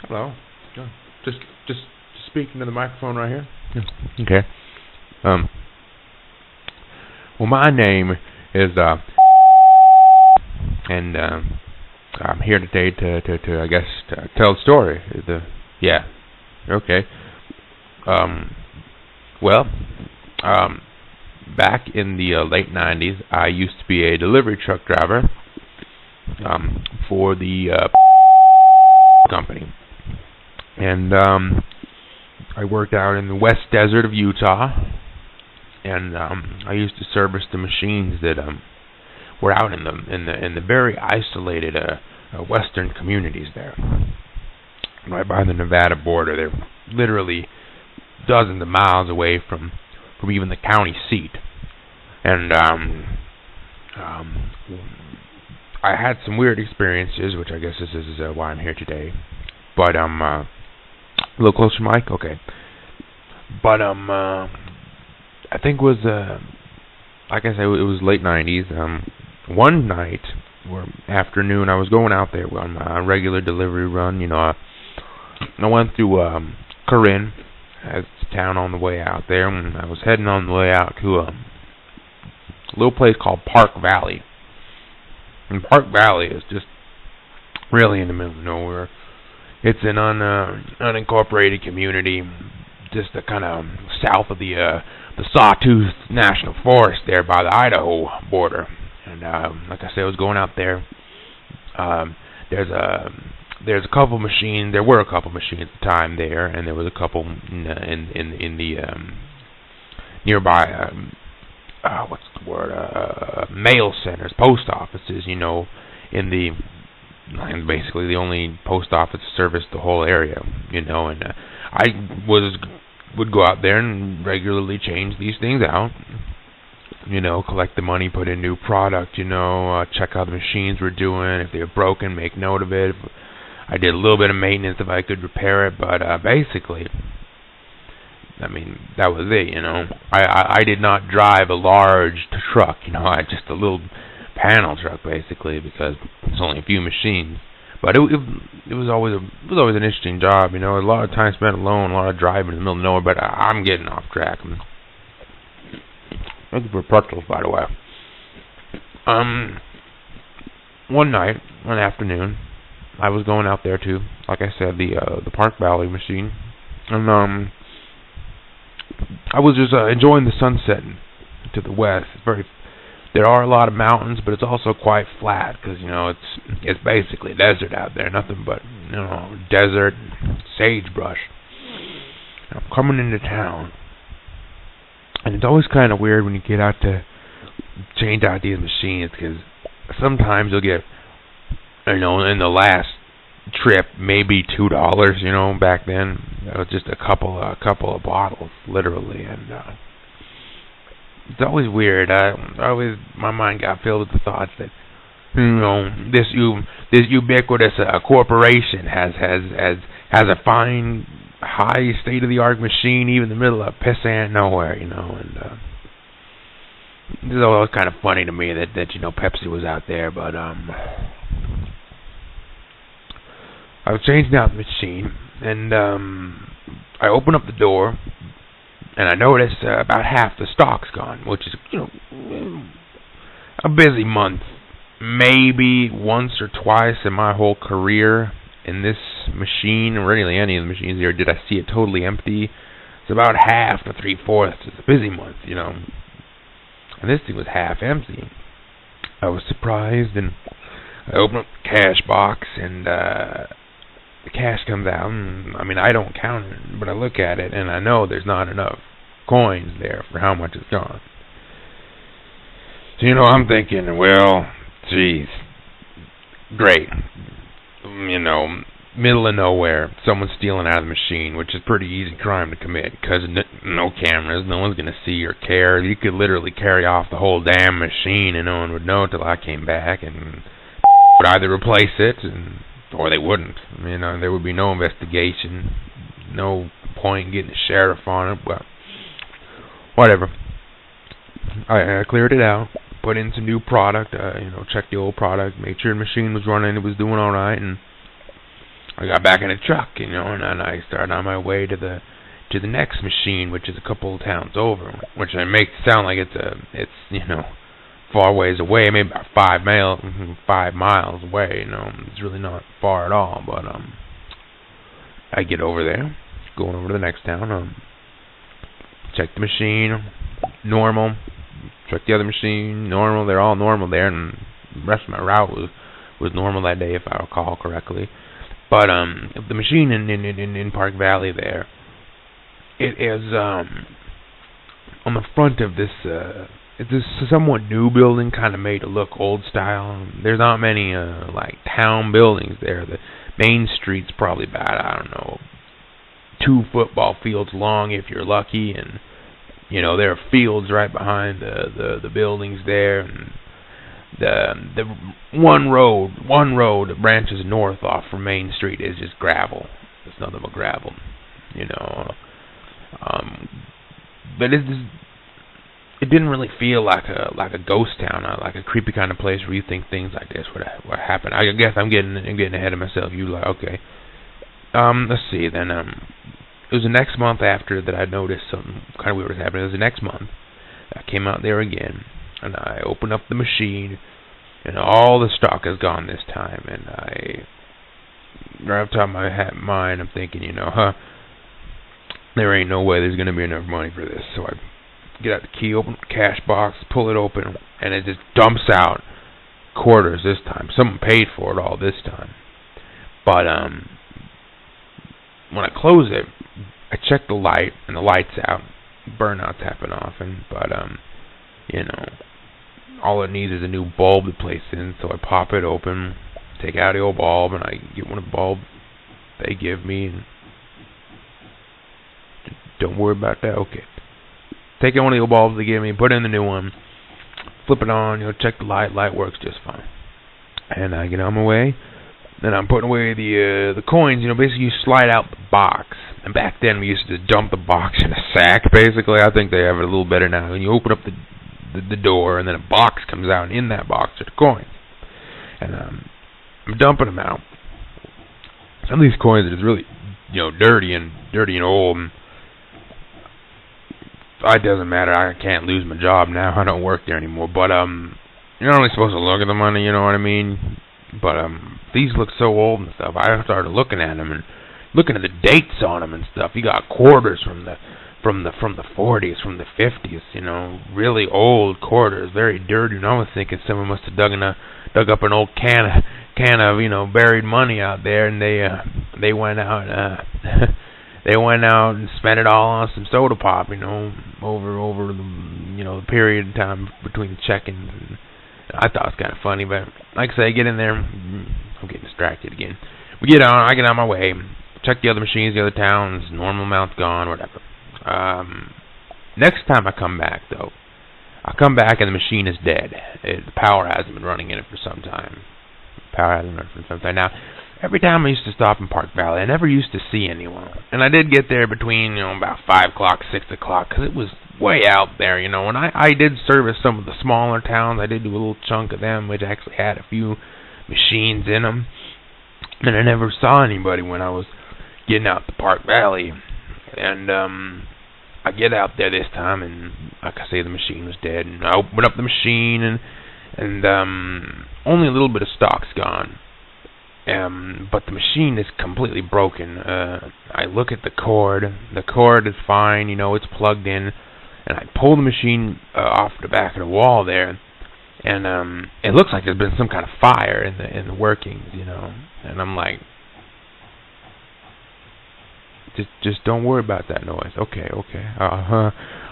Hello. Yeah. Just speaking to the microphone right here. Yeah. Okay. Um. Well, my name is and I'm here today to I guess to tell the story. Yeah. Okay. Um. Well. Um. Back in the late '90s, I used to be a delivery truck driver. For the company, and I worked out in the West Desert of Utah, and I used to service the machines that were out in the very isolated western communities there, right by the Nevada border. They're literally dozens of miles away from even the county seat, and I had some weird experiences, which I guess this is why I'm here today. But a little closer, Mike. Okay. But I think it was like I said, it was late '90s. One night or afternoon, I was going out there on my regular delivery run. You know, I went through Corinne, as a town on the way out there, and I was heading on the way out to a little place called Park Valley. And Park Valley is just really in the middle of nowhere. It's an unincorporated community, just kind of south of the Sawtooth National Forest there by the Idaho border. And like I said, I was going out there. There's a couple machines. There were a couple machines at the time there, and there was a couple in the nearby. What's the word? Mail centers, post offices. You know, and basically the only post office serviced the whole area. You know, and I would go out there and regularly change these things out. You know, collect the money, put in new product. You know, check how the machines were doing. If they were broken, make note of it. I did a little bit of maintenance if I could repair it, but basically, I mean, that was it, you know. I did not drive a large truck, you know. I had just a little panel truck, basically, because it's only a few machines. But it was always an interesting job, you know. A lot of time spent alone, a lot of driving in the middle of nowhere. But I'm getting off track. I'm looking for pretzels, by the way. One night, one afternoon, I was going out there too. Like I said, the Park Valley machine, and I was just enjoying the sunset to the west. There are a lot of mountains, but it's also quite flat because you know it's basically desert out there. Nothing but desert, sagebrush. I'm coming into town, and it's always kind of weird when you get out to change out these machines because sometimes you'll get, in the last trip, maybe $2. You know, back then it was just a couple of bottles, literally, and it's always weird. My mind got filled with the thoughts that this ubiquitous corporation has a fine, high, state-of-the-art machine, even in the middle of pissant nowhere, you know, and it was kind of funny to me that Pepsi was out there, but I was changing out the machine, and I open up the door, and I notice about half the stock's gone, which is, a busy month. Maybe once or twice in my whole career in this machine, or really any of the machines here, did I see it totally empty. It's about half to 3/4. It's a busy month, you know. And this thing was half empty. I was surprised, and I open up the cash box, and the cash comes out. I mean, I don't count it, but I look at it, and I know there's not enough coins there for how much is gone. So, I'm thinking, well, geez, great. Middle of nowhere, someone's stealing out of the machine, which is a pretty easy crime to commit, because no cameras, no one's going to see or care. You could literally carry off the whole damn machine, and no one would know until I came back, and would either replace it, or they wouldn't. There would be no investigation, no point in getting the sheriff on it. Well, whatever. I cleared it out, put in some new product, checked the old product, made sure the machine was running, it was doing all right, and I got back in the truck, and then I started on my way to the next machine, which is a couple of towns over, which I make it sound like it's far ways away, maybe about 5 miles away. It's really not far at all. But I get over there, going over to the next town, check the machine, normal. Check the other machine, normal. They're all normal there, and the rest of my route was normal that day, if I recall correctly. But the machine in Park Valley there, it is on the front of this. It's a somewhat new building, kind of made to look old style. There's not many like town buildings there. The main street's probably about, I don't know, 2 football fields long if you're lucky, and there are fields right behind the buildings there, and the one road that branches north off from Main Street is just gravel. It's nothing but gravel, but it didn't really feel like a ghost town, like a creepy kind of place where you think things like this would happen. I guess I'm getting ahead of myself. You like, okay? Let's see. Then it was the next month after that I noticed something kind of weird was happening. It was the next month. I came out there again, and I opened up the machine, and all the stock is gone this time. And right off the top of my mind, I'm thinking, there ain't no way there's going to be enough money for this. So I get out the key, open the cash box, pull it open, and it just dumps out quarters this time. Someone paid for it all this time. But when I close it, I check the light, and the light's out. Burnout's happen often, but all it needs is a new bulb to place in. So I pop it open, take out the old bulb, and I get one of the bulbs they give me. And don't worry about that. Okay. Take out one of the old bulbs they give me, put in the new one, flip it on, check the light. Light works just fine. And I get on my way. Then I'm putting away the coins. Basically you slide out the box. And back then we used to dump the box in a sack. Basically, I think they have it a little better now. And you open up the door, and then a box comes out. And in that box are the coins. And I'm dumping them out. Some of these coins are just really, dirty and old. And it doesn't matter. I can't lose my job now. I don't work there anymore. But you're not only supposed to look at the money. You know what I mean? But these look so old and stuff. I started looking at them and looking at the dates on them and stuff. You got quarters from the 40s, from the 50s. Really old quarters, very dirty. And I was thinking someone must have dug up an old can of buried money out there, and they went out they went out and spent it all on some soda pop. Over the period of time between the check-ins. And I thought it was kind of funny, but like I say, I get in there. I'm getting distracted again. I get on my way. Check the other machines, the other towns. Normal amount's gone, whatever. Next time I come back, though, I come back and the machine is dead. The power hasn't been running in it for some time. Now, every time I used to stop in Park Valley, I never used to see anyone. And I did get there between, about 5 o'clock, 6 o'clock, because it was way out there, And I did service some of the smaller towns. I did do a little chunk of them, which actually had a few machines in them. And I never saw anybody when I was getting out to Park Valley. And I get out there this time, and like I say, the machine was dead. And I open up the machine, and only a little bit of stock's gone. But the machine is completely broken. I look at the cord. The cord is fine, it's plugged in. And I pull the machine off the back of the wall there, and it looks like there's been some kind of fire in the workings, And I'm like, just don't worry about that noise. Okay.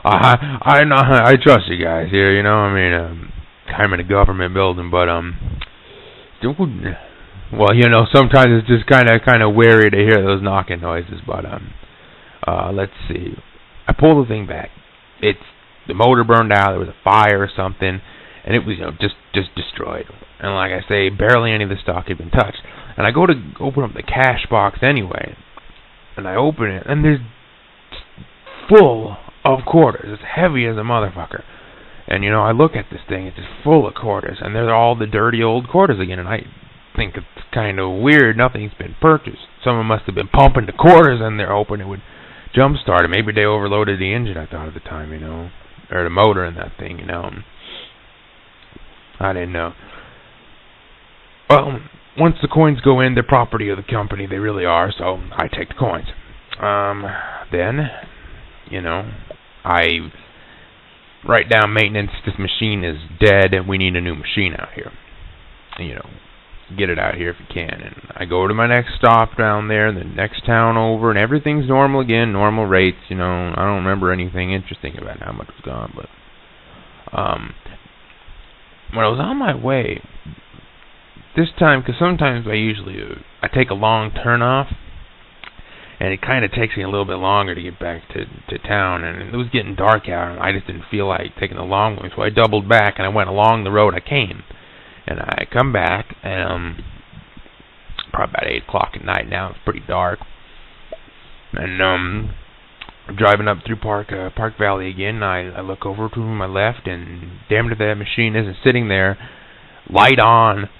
I trust you guys here, I'm in a government building, but well, sometimes it's just kind of weary to hear those knocking noises. But let's see. I pull the thing back. The motor burned out. There was a fire or something, and it was just destroyed. And like I say, barely any of the stock had been touched. And I go to open up the cash box anyway, and I open it, and there's full of quarters. It's heavy as a motherfucker. And I look at this thing. It's just full of quarters, and they're all the dirty old quarters again. And I think it's kind of weird. Nothing's been purchased someone must have been pumping the quarters in there, hoping it would jump start it. Maybe they overloaded the engine, I thought at the time, or the motor in that thing, I didn't know. Well, once the coins go in, they're property of the company. They really are, so I take the coins. Then, I write down maintenance. This machine is dead, and we need a new machine out here. Get it out here if you can. And I go to my next stop down there, the next town over, and everything's normal again, normal rates. I don't remember anything interesting about how much was gone, but when I was on my way, this time, because sometimes I take a long turn off, and it kind of takes me a little bit longer to get back to town, and it was getting dark out, and I just didn't feel like taking the long way, so I doubled back, and I went along the road I came. And I come back, and probably about 8 o'clock at night now. It's pretty dark. And I'm driving up through Park Valley again. I look over to my left, and damn it if that machine isn't sitting there, light on,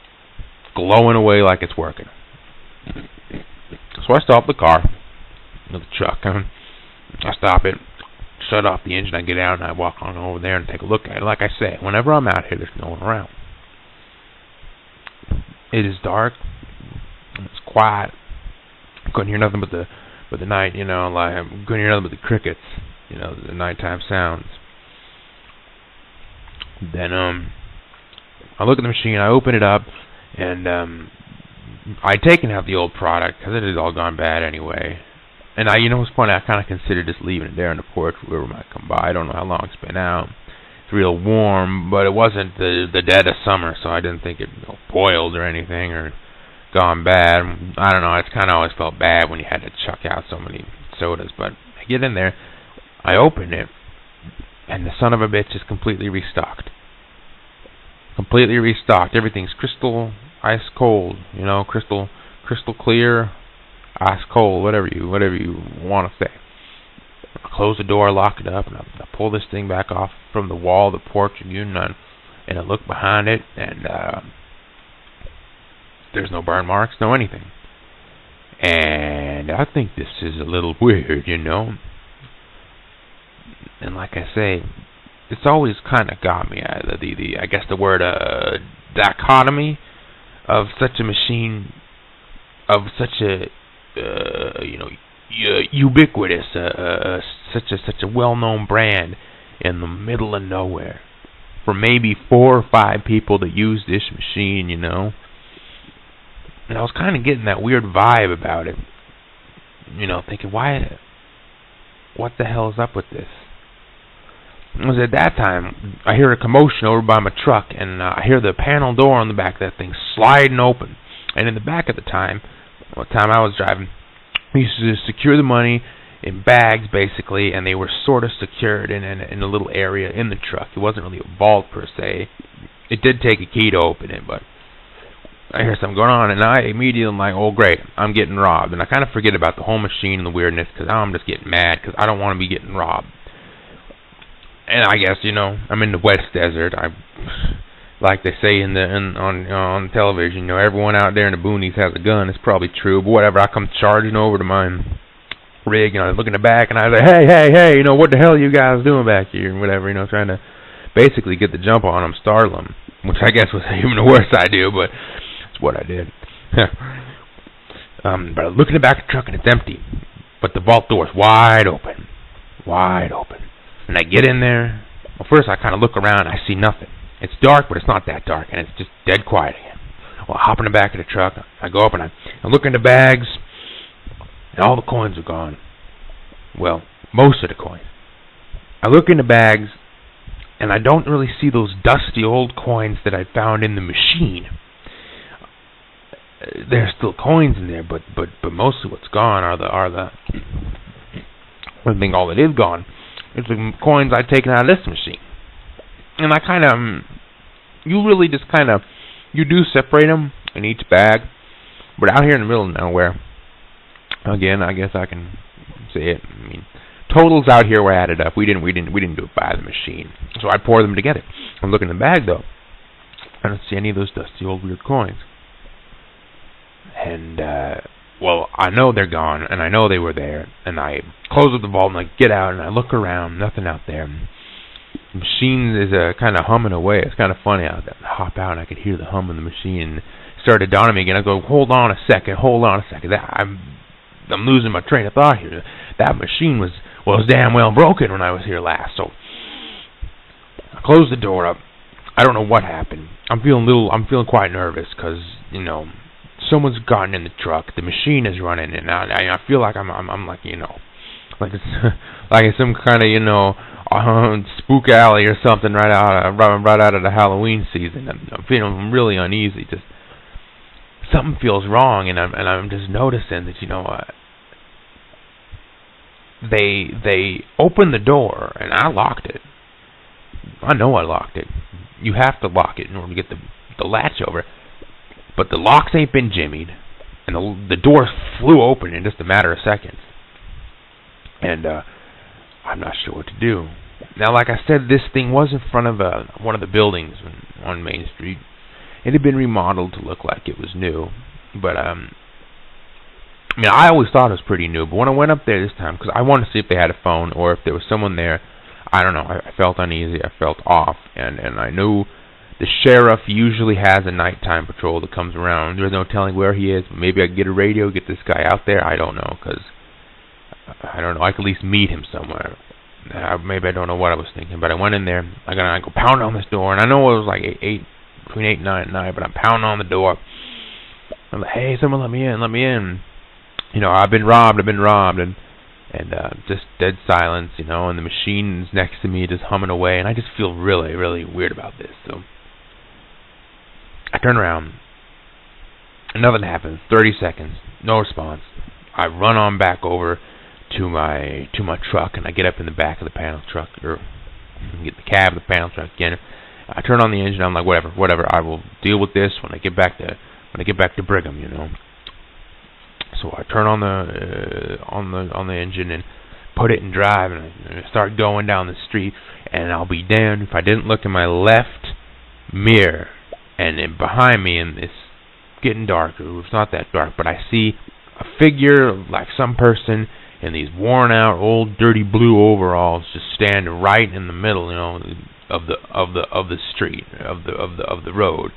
glowing away like it's working. So I stop the car, the truck. I stop it, shut off the engine. I get out, and I walk on over there and take a look at it. Like I say, whenever I'm out here, there's no one around. It is dark. It's quiet. I couldn't hear nothing but the night, like I couldn't hear nothing but the crickets, the nighttime sounds. Then I look at the machine. I open it up, and I'd taken out the old product because it had all gone bad anyway. And what's funny? I kind of considered just leaving it there on the porch, whoever might come by. I don't know how long it's been out. It's real warm, but it wasn't the dead of summer, so I didn't think it boiled or anything or gone bad. I don't know. It's kind of always felt bad when you had to chuck out so many sodas. But I get in there, I open it, and the son of a bitch is completely restocked. Completely restocked. Everything's crystal ice cold. Crystal clear, ice cold. Whatever you want to say. I close the door, lock it up, and I pull this thing back off from the wall, the porch, and I look behind it, and there's no burn marks, no anything. And I think this is a little weird, And like I say, it's always kind of got me. I guess the word dichotomy of such a machine, of such a ubiquitous, such a well-known brand in the middle of nowhere, for maybe 4 or 5 people that use this machine, And I was kind of getting that weird vibe about it, thinking, what the hell is up with this? It was at that time I hear a commotion over by my truck, and I hear the panel door on the back of that thing sliding open, and in the back at the time I was driving, we used to secure the money in bags, basically, and they were sort of secured in a little area in the truck. It wasn't really a vault, per se. It did take a key to open it, but I hear something going on, and I immediately am like, oh, great, I'm getting robbed. And I kind of forget about the whole machine and the weirdness, because now I'm just getting mad, because I don't want to be getting robbed. And I guess, I'm in the West Desert. Like they say on television, everyone out there in the boonies has a gun. It's probably true, but whatever. I come charging over to my rig, I look in the back, and I say, hey, what the hell are you guys doing back here, and whatever, trying to basically get the jump on them, startle them, which I guess was even a worse idea, but it's what I did. But I look in the back of the truck, and it's empty, but the vault door is wide open, and I get in there. Well, first I kind of look around, and I see nothing. It's dark, but it's not that dark, and it's just dead quiet again. Well, I hop in the back of the truck. I go up, and I look in the bags, and all the coins are gone. Well, most of the coins. I look in the bags, and I don't really see those dusty old coins that I found in the machine. There's still coins in there, but mostly what's gone are the I think all that is gone is the coins I've taken out of this machine. And I kind of, you do separate them in each bag, but out here in the middle of nowhere, again, I guess I can say it. I mean, totals out here were added up. We didn't do it by the machine, so I pour them together. I'm looking in the bag though. I don't see any of those dusty old weird coins. And Well, I know they're gone, and I know they were there, and I close up the vault, and I get out, and I look around, nothing out there. The machine is kind of humming away. It's kind of funny. I hop out, and I could hear the hum of the machine, and it started dawning on me again. I go, hold on a second. I'm losing my train of thought here. That machine was damn well broken when I was here last, so I closed the door up. I don't know what happened. I'm feeling quite nervous, because, someone's gotten in the truck. The machine is running, and I feel like I'm like, like it's like it's some kind of, spook alley or something right out of the Halloween season. I'm feeling really uneasy. Just something feels wrong, and I'm just noticing that, they opened the door, and I locked it. I know I locked it. You have to lock it in order to get the latch over. But the locks ain't been jimmied, and the door flew open in just a matter of seconds. And I'm not sure what to do. Now, like I said, this thing was in front of one of the buildings on Main Street. It had been remodeled to look like it was new. But, I always thought it was pretty new. But when I went up there this time, because I wanted to see if they had a phone or if there was someone there, I don't know. I felt uneasy. I felt off. And I knew the sheriff usually has a nighttime patrol that comes around. There's no telling where he is. Maybe I could get a radio, get this guy out there. I don't know, because I don't know. I could at least meet him somewhere. Maybe I don't know what I was thinking, but I went in there. I go pound on this door, and I know it was like between 8 and 9 at night, but I'm pounding on the door. I'm like, hey, someone let me in. I've been robbed, and just dead silence, and the machine's next to me just humming away, and I just feel really, really weird about this. So I turn around, and nothing happens. 30 seconds, no response. I run on back over to my truck, and I get up in the back of the panel truck, or get the cab of the panel truck again. I turn on the engine. I'm like, whatever. I will deal with this when I get back to Brigham, So I turn on the engine and put it in drive, and I start going down the street. And I'll be damned if I didn't look in my left mirror, and behind me, and it's getting darker. It's not that dark, but I see a figure like some person in these worn out old dirty blue overalls just standing right in the middle, of the street, of the road.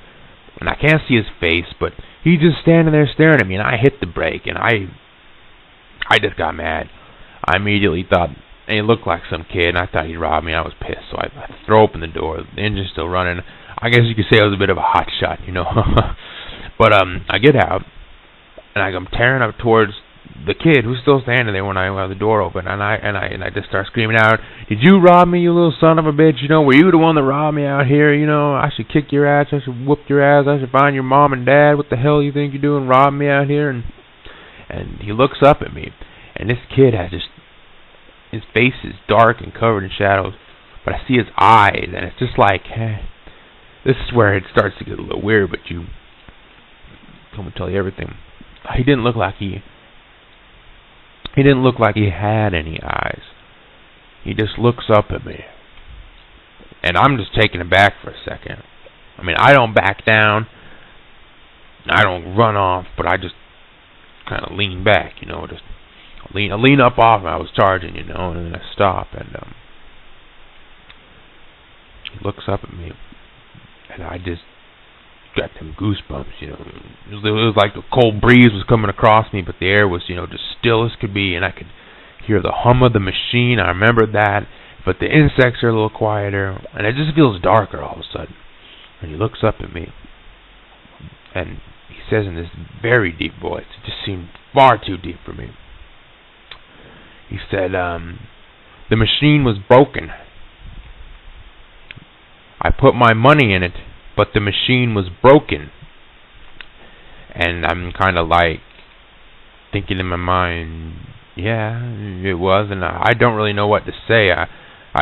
And I can't see his face, but he's just standing there staring at me, and I hit the brake, and I just got mad. I immediately thought, and he looked like some kid, and I thought he'd rob me. I was pissed, so I throw open the door. The engine's still running. I guess you could say I was a bit of a hot shot, But I get out, and I'm tearing up towards the kid who's still standing there when I have the door open, and I just start screaming out, "Did you rob me, you little son of a bitch? Were you the one that robbed me out here? I should kick your ass. I should whoop your ass. I should find your mom and dad. What the hell you think you're doing, robbing me out here?" And he looks up at me, and this kid has his face is dark and covered in shadows, but I see his eyes, and it's just like, this is where it starts to get a little weird. But I'm gonna tell you everything. He didn't look like he had any eyes. He just looks up at me. And I'm just taken aback for a second. I don't back down. I don't run off, but I just kind of lean back, just I lean up off him. I was charging, and then I stop, and he looks up at me, and I just got them goosebumps, It was like the cold breeze was coming across me, but the air was, just still as could be, and I could hear the hum of the machine. I remembered that, but the insects are a little quieter, and it just feels darker all of a sudden. And he looks up at me, and he says in this very deep voice, it just seemed far too deep for me. He said, the machine was broken. I put my money in it, but the machine was broken. And I'm kind of like thinking in my mind, yeah, it was, and I don't really know what to say. I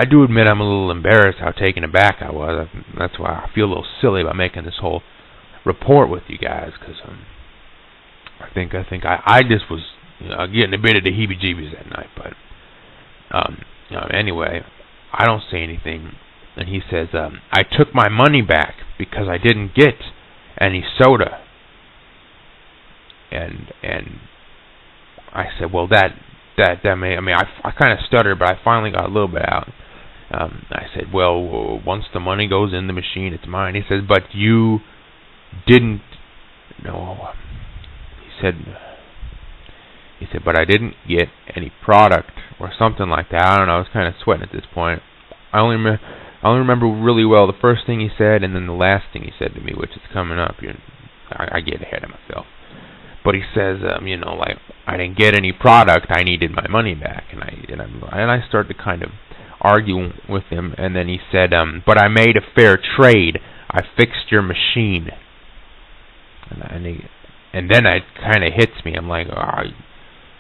do admit I'm a little embarrassed how taken aback I was. That's why I feel a little silly about making this whole report with you guys, because I think I just was getting a bit of the heebie-jeebies that night. But anyway, I don't say anything. And he says, I took my money back because I didn't get any soda. And I said, well, that may, I mean, I kind of stuttered, but I finally got a little bit out. I said, well, once the money goes in the machine, it's mine. He says, but you didn't, no, he said, but I didn't get any product or something like that. I don't know, I was kind of sweating at this point. I only remember really well the first thing he said, and then the last thing he said to me, which is coming up. I get ahead of myself. But he says, like, I didn't get any product, I needed my money back. And I started to kind of argue with him, and then he said, but I made a fair trade. I fixed your machine. And then it kind of hits me. I'm like,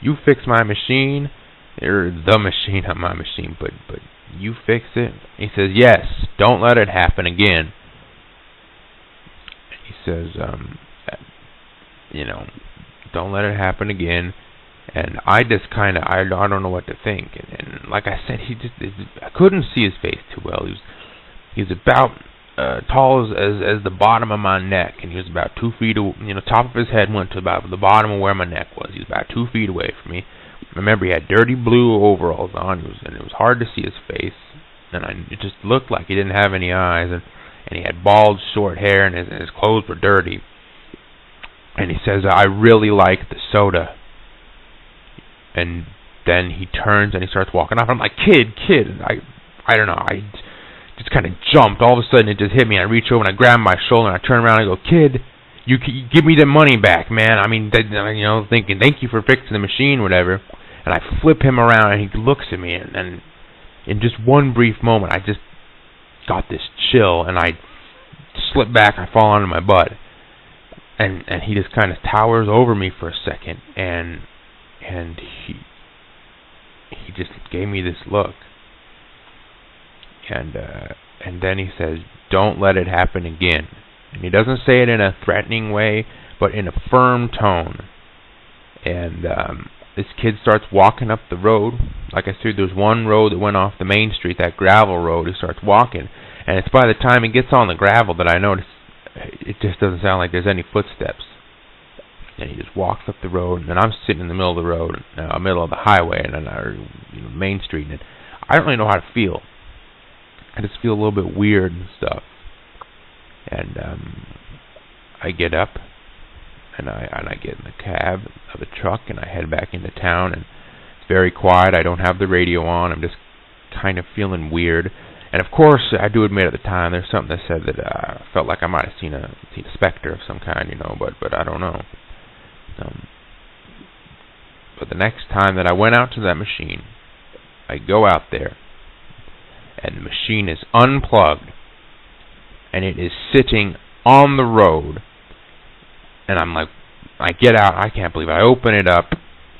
you fixed my machine? Or the machine, not my machine, but you fixed it? He says, yes, don't let it happen again. He says, don't let it happen again. And I just kind of, I don't know what to think. And like I said, I couldn't see his face too well. He was about tall as the bottom of my neck, and he was about 2 feet, top of his head went to about the bottom of where my neck was. He was about 2 feet away from me. Remember, he had dirty blue overalls on, and it was hard to see his face, and it just looked like he didn't have any eyes, and he had bald, short hair, and his clothes were dirty. And he says, I really like the soda. And then he turns and he starts walking off. I'm like, kid, I don't know, I just kind of jumped. All of a sudden, it just hit me. I reach over and I grab my shoulder and I turn around and I go, kid, you give me the money back, man. I mean, thinking, thank you for fixing the machine, whatever. And I flip him around and he looks at me, and in just one brief moment, I just got this chill, and I slip back, I fall onto my butt. And he just kind of towers over me for a second, and he just gave me this look, and then he says, don't let it happen again. And he doesn't say it in a threatening way, but in a firm tone. And this kid starts walking up the road. Like I said, there's one road that went off the main street, that gravel road. He starts walking, and it's by the time he gets on the gravel that I notice it just doesn't sound like there's any footsteps. And he just walks up the road, and I'm sitting in the middle of the road, middle of the highway, and Main Street, and I don't really know how to feel. I just feel a little bit weird and stuff. And I get up, and I get in the cab of the truck, and I head back into town, and it's very quiet. I don't have the radio on. I'm just kind of feeling weird. And of course, I do admit at the time, there's something that said that I felt like I might have seen a specter of some kind, but I don't know. But the next time that I went out to that machine, I go out there, and the machine is unplugged, and it is sitting on the road, and I'm like, I get out, I can't believe it. I open it up,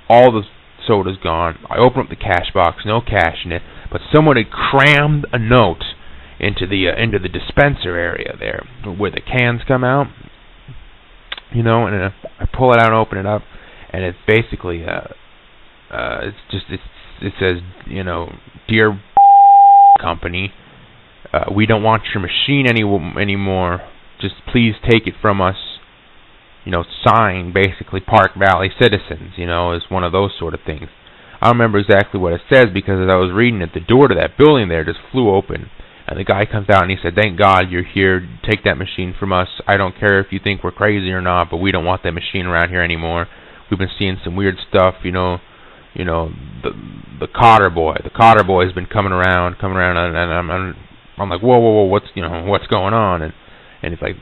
all the soda's gone. I open up the cash box, no cash in it, but someone had crammed a note into the dispenser area there, where the cans come out, and I pull it out and open it up, and it's basically it says, dear company, we don't want your machine anymore. Just please take it from us. Signed, basically, Park Valley Citizens, is one of those sort of things. I don't remember exactly what it says, because as I was reading it, the door to that building there just flew open, and the guy comes out and he said, thank God you're here, take that machine from us. I don't care if you think we're crazy or not, but we don't want that machine around here anymore. We've been seeing some weird stuff, the Cotter boy. The Cotter boy has been coming around, and I'm like, whoa, what's going on? And it's like,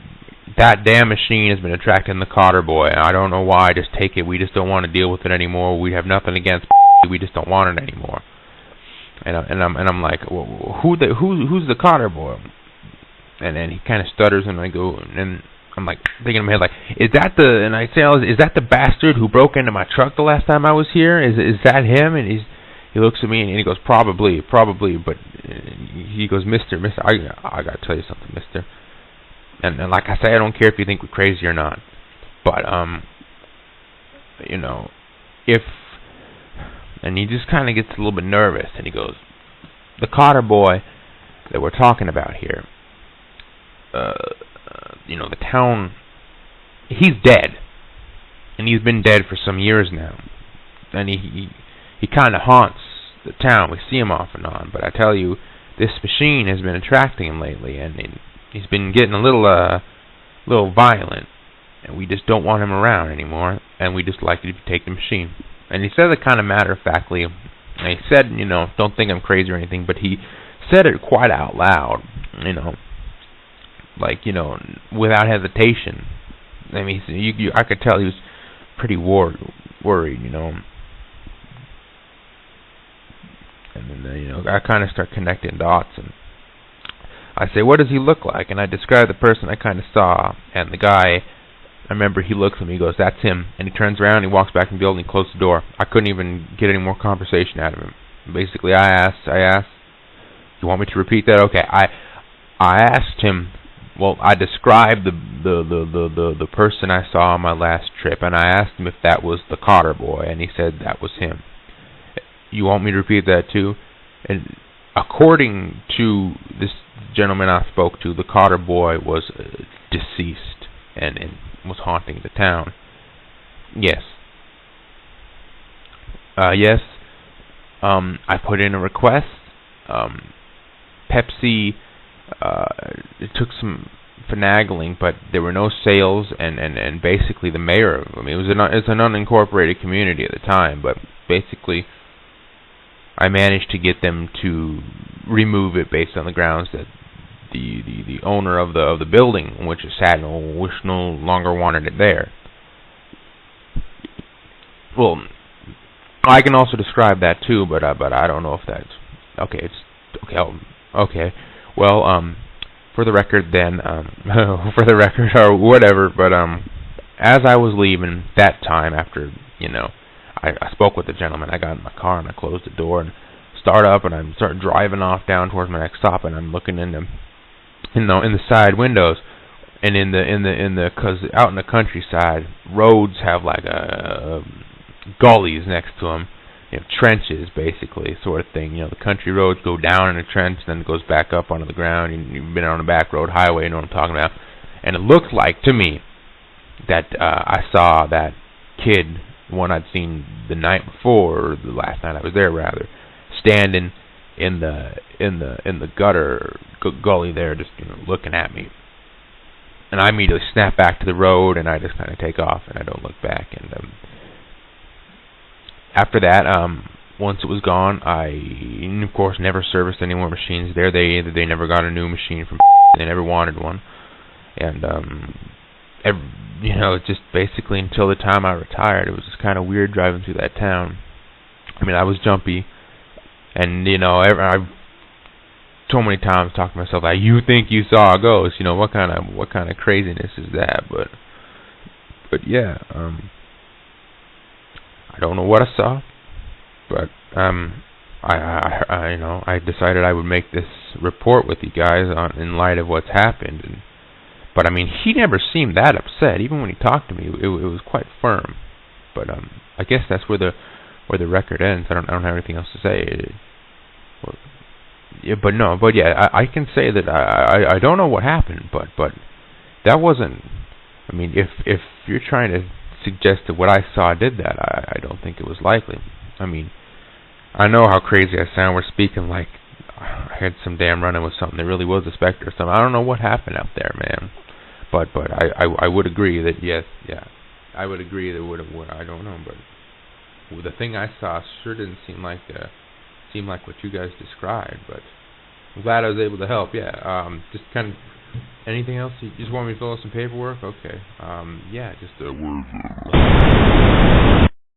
that damn machine has been attracting the Cotter boy. I don't know why. Just take it. We just don't want to deal with it anymore. We have nothing against. We just don't want it anymore. And I'm like, well, who's the Cotter boy? And then he kind of stutters, and I go, and I'm like thinking in my head, like, is that the bastard who broke into my truck the last time I was here? Is that him? And he looks at me and he goes, probably, but he goes, Mister, I gotta tell you something, Mister. And like I say, I don't care if you think we're crazy or not, but and he just kind of gets a little bit nervous, and he goes, the Cotter boy that we're talking about here, the town, he's dead, and he's been dead for some years now. and he kind of haunts the town. We see him off and on, but I tell you, this machine has been attracting him lately, and he's been getting a little violent, and we just don't want him around anymore, and we just like to take the machine. And he said it kind of matter-of-factly, and he said, you know, don't think I'm crazy or anything, but he said it quite out loud, you know, like, you know, without hesitation. I mean, I could tell he was pretty worried, you know. And then, you know, I kind of start connecting dots, and I say, what does he look like? And I describe the person I kind of saw, and the guy, I remember he looks at me, he goes, that's him. And he turns around, he walks back in the building, closes the door. I couldn't even get any more conversation out of him. Basically, I asked, you want me to repeat that? Okay, I asked him, well, I described the person I saw on my last trip, and I asked him if that was the Cotter boy, and he said that was him. You want me to repeat that too? And according to this gentleman I spoke to, the Cotter boy was deceased and was haunting the town. Yes. Yes. I put in a request. Pepsi, it took some finagling, but there were no sales, and basically the mayor, I mean, it's an unincorporated community at the time, but basically I managed to get them to remove it based on the grounds that the owner of the building in which it sat no longer wanted it there. Well, I can also describe that too, but I don't know if that's okay. It's okay. Okay. Well, for the record, then, for the record or whatever. But as I was leaving that time, after you know, I spoke with the gentleman. I got in my car and I closed the door and start up, and I start driving off down towards my next stop, and I'm looking in the side windows, and cause out in the countryside, roads have like gullies next to them, you know, trenches basically, sort of thing. You know, the country roads go down in a trench, then it goes back up onto the ground. You've been on a back road highway, you know what I'm talking about. And it looked like to me that I saw that kid, the one I'd seen the night before, or the last night I was there rather, standing in the gutter gully there, just looking at me. And I immediately snap back to the road, and I just kind of take off, and I don't look back. And after that, once it was gone, I, of course, never serviced any more machines there. They never got a new machine from. They never wanted one, and just basically until the time I retired, it was just kind of weird driving through that town. I mean, I was jumpy, and I've so many times talked to myself like, you think you saw a ghost? What kind of craziness is that? But yeah, I don't know what I saw, but I decided I would make this report with you guys in light of what's happened. But I mean, he never seemed that upset. Even when he talked to me, it was quite firm. But I guess that's where the record ends. I don't have anything else to say. I can say that I don't know what happened, but that wasn't. I mean, if you're trying to suggest that what I saw did that, I don't think it was likely. I mean, I know how crazy I sound. We're speaking like I had some damn run-in with something. There really was a specter or something. I don't know what happened out there, man. But I would agree that yes, yeah, I would agree that what I don't know, but the thing I saw sure didn't seem like what you guys described. But I'm glad I was able to help. Yeah, just kind of. Anything else? You just want me to fill out some paperwork? Okay. Yeah, just